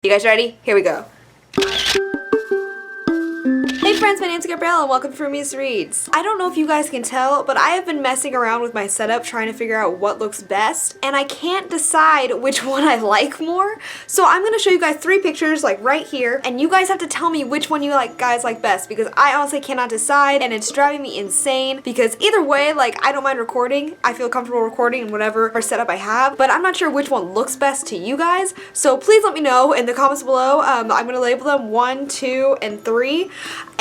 You guys ready? Here we go. Hey friends, my name's Gabrielle and welcome to FrumiousReads. I don't know if you guys can tell, but I have been messing around with my setup trying to figure out what looks best, and I can't decide which one I like more. So I'm going to show you guys 3 pictures like right here, and you guys have to tell me which one you guys like best, because I honestly cannot decide and it's driving me insane, because either way, I don't mind recording. I feel comfortable recording in whatever setup I have, but I'm not sure which one looks best to you guys. So please let me know in the comments below. I'm going to label them 1, 2, and 3.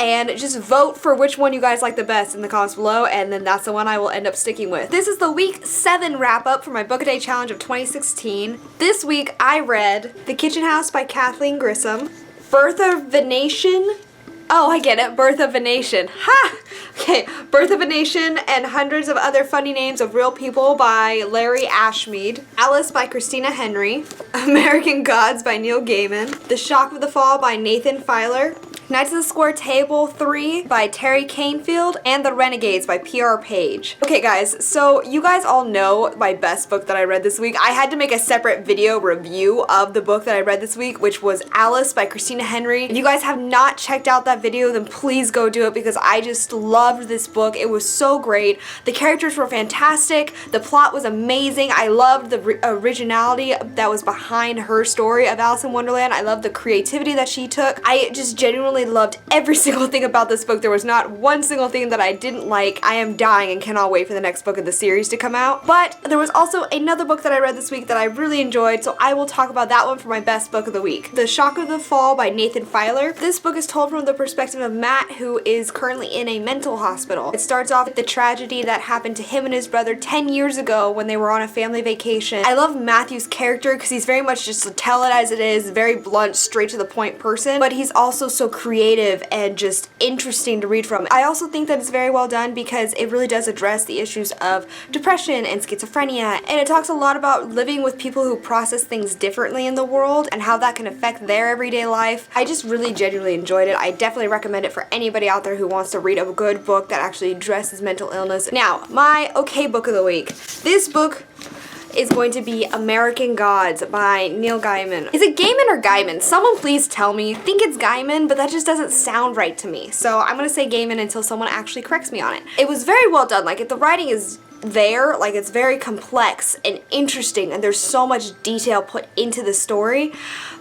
And just vote for which one you guys like the best in the comments below, and then that's the one I will end up sticking with. This is the week 7 wrap up for my book a day challenge of 2016. This week I read The Kitchen House by Kathleen Grissom, Birth of a Nation. Oh, I get it. Birth of a Nation. Ha! Okay, Birth of a Nation and Hundreds of Other Funny Names of Real People by Larry Ashmead, Alice by Christina Henry, American Gods by Neil Gaiman, The Shock of the Fall by Nathan Filer, Knights of the Square Table 3 by Terry Canfield, and The Renegades by PR Page. Okay guys, so you guys all know my best book that I read this week. I had to make a separate video review of the book that I read this week, which was Alice by Christina Henry. If you guys have not checked out that video, then please go do it, because I just loved this book. It was so great. The characters were fantastic. The plot was amazing. I loved the originality that was behind her story of Alice in Wonderland. I loved the creativity that she took. I just genuinely loved every single thing about this book. There was not one single thing that I didn't like. I am dying and cannot wait for the next book of the series to come out. But there was also another book that I read this week that I really enjoyed, so I will talk about that one for my best book of the week. The Shock of the Fall by Nathan Filer. This book is told from the perspective of Matt, who is currently in a mental hospital. It starts off with the tragedy that happened to him and his brother 10 years ago when they were on a family vacation. I love Matthew's character because he's very much just tell it as it is, very blunt, straight to the point person, but he's also so creative and just interesting to read from. I also think that it's very well done because it really does address the issues of depression and schizophrenia, and it talks a lot about living with people who process things differently in the world and how that can affect their everyday life. I just really genuinely enjoyed it. I definitely recommend it for anybody out there who wants to read a good book that actually addresses mental illness. Now, my okay book of the week. This book is going to be American Gods by Neil Gaiman. Is it Gaiman or Gaiman? Someone please tell me. I think it's Gaiman, but that just doesn't sound right to me. So I'm gonna say Gaiman until someone actually corrects me on it. It was very well done. The writing is there, it's very complex and interesting, and there's so much detail put into the story.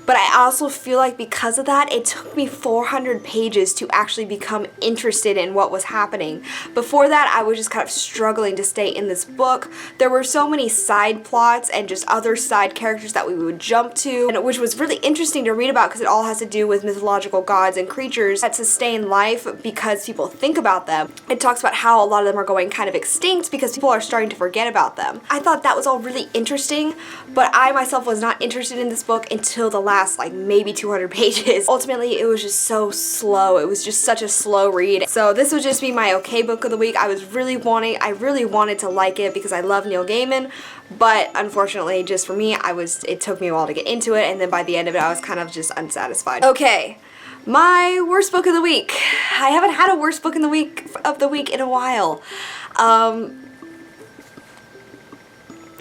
But I also feel like because of that, it took me 400 pages to actually become interested in what was happening. Before that, I was just kind of struggling to stay in this book. There were so many side plots and just other side characters that we would jump to, and which was really interesting to read about because it all has to do with mythological gods and creatures that sustain life because people think about them. It talks about how a lot of them are going kind of extinct because people are starting to forget about them. I thought that was all really interesting, but I myself was not interested in this book until the last maybe 200 pages. Ultimately, it was just so slow. It was just such a slow read. So this would just be my okay book of the week. I really wanted to like it because I love Neil Gaiman, but unfortunately, just for me, it took me a while to get into it, and then by the end of it, I was kind of just unsatisfied. Okay. My worst book of the week. I haven't had a worst book of the week in a while.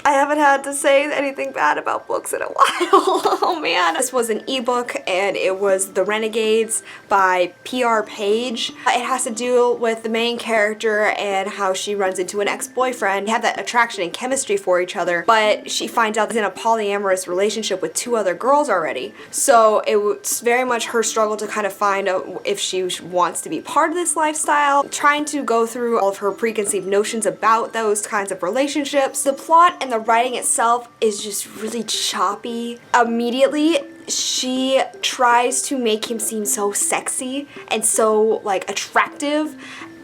I haven't had to say anything bad about books in a while. Oh man. This was an ebook, and it was The Renegades by PR Page. It has to do with the main character and how she runs into an ex-boyfriend. They have that attraction and chemistry for each other, but she finds out she's in a polyamorous relationship with 2 other girls already. So it was very much her struggle to kind of find out if she wants to be part of this lifestyle, trying to go through all of her preconceived notions about those kinds of relationships. The plot and the writing itself is just really choppy. Immediately, she tries to make him seem so sexy and so attractive,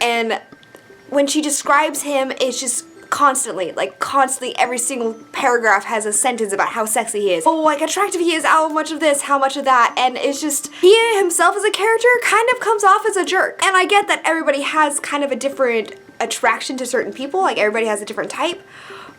and when she describes him, it's just constantly every single paragraph has a sentence about how sexy he is. Oh, attractive he is, how much of this, how much of that, and it's just, he himself as a character kind of comes off as a jerk. And I get that everybody has kind of a different attraction to certain people, everybody has a different type,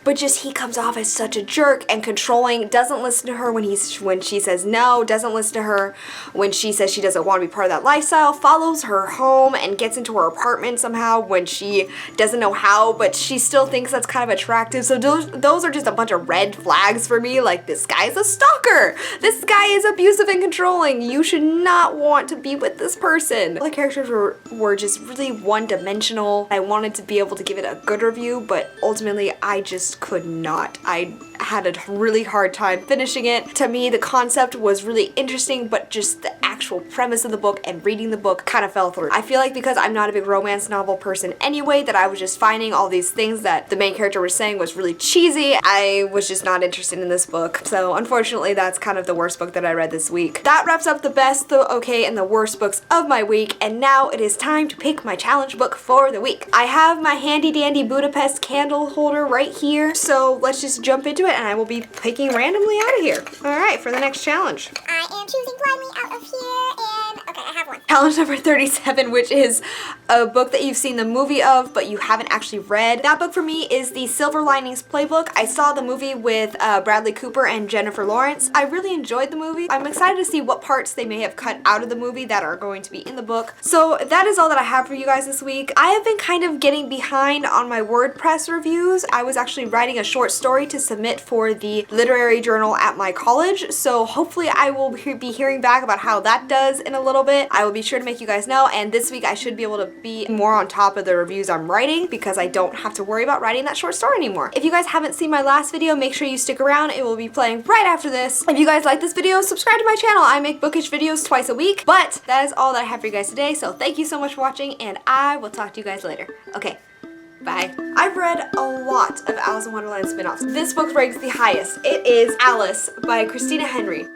but just he comes off as such a jerk and controlling, doesn't listen to her when she says no, doesn't listen to her when she says she doesn't want to be part of that lifestyle, follows her home and gets into her apartment somehow when she doesn't know how, but she still thinks that's kind of attractive. So those are just a bunch of red flags for me. Like, this guy is a stalker. This guy is abusive and controlling. You should not want to be with this person. All the characters were just really one-dimensional. I wanted to be able to give it a good review, but ultimately I just could not. I had a really hard time finishing it. To me, the concept was really interesting, but just the actual premise of the book and reading the book kind of fell through. I feel like because I'm not a big romance novel person anyway, that I was just finding all these things that the main character was saying was really cheesy. I was just not interested in this book. So unfortunately, that's kind of the worst book that I read this week. That wraps up the best, the okay, and the worst books of my week, and now it is time to pick my challenge book for the week. I have my handy dandy Budapest candle holder right here, so let's just jump into it, and I will be picking randomly out of here. Alright, for the next challenge. I am choosing blindly out of here, and okay, I have one. Challenge number 37, which is a book that you've seen the movie of, but you haven't actually read. That book for me is the Silver Linings Playbook. I saw the movie with Bradley Cooper and Jennifer Lawrence. I really enjoyed the movie. I'm excited to see what parts they may have cut out of the movie that are going to be in the book. So that is all that I have for you guys this week. I have been kind of getting behind on my WordPress reviews. I was actually writing a short story to submit for the literary journal at my college, so hopefully I will be hearing back about how that does in a little bit. I will be sure to make you guys know, and this week I should be able to be more on top of the reviews I'm writing because I don't have to worry about writing that short story anymore. If you guys haven't seen my last video, make sure you stick around. It will be playing right after this. If you guys like this video, subscribe to my channel. I make bookish videos twice a week, but that is all that I have for you guys today, so thank you so much for watching, and I will talk to you guys later. Okay. Bye. I've read a lot of Alice in Wonderland spin-offs. This book ranks the highest. It is Alice by Christina Henry.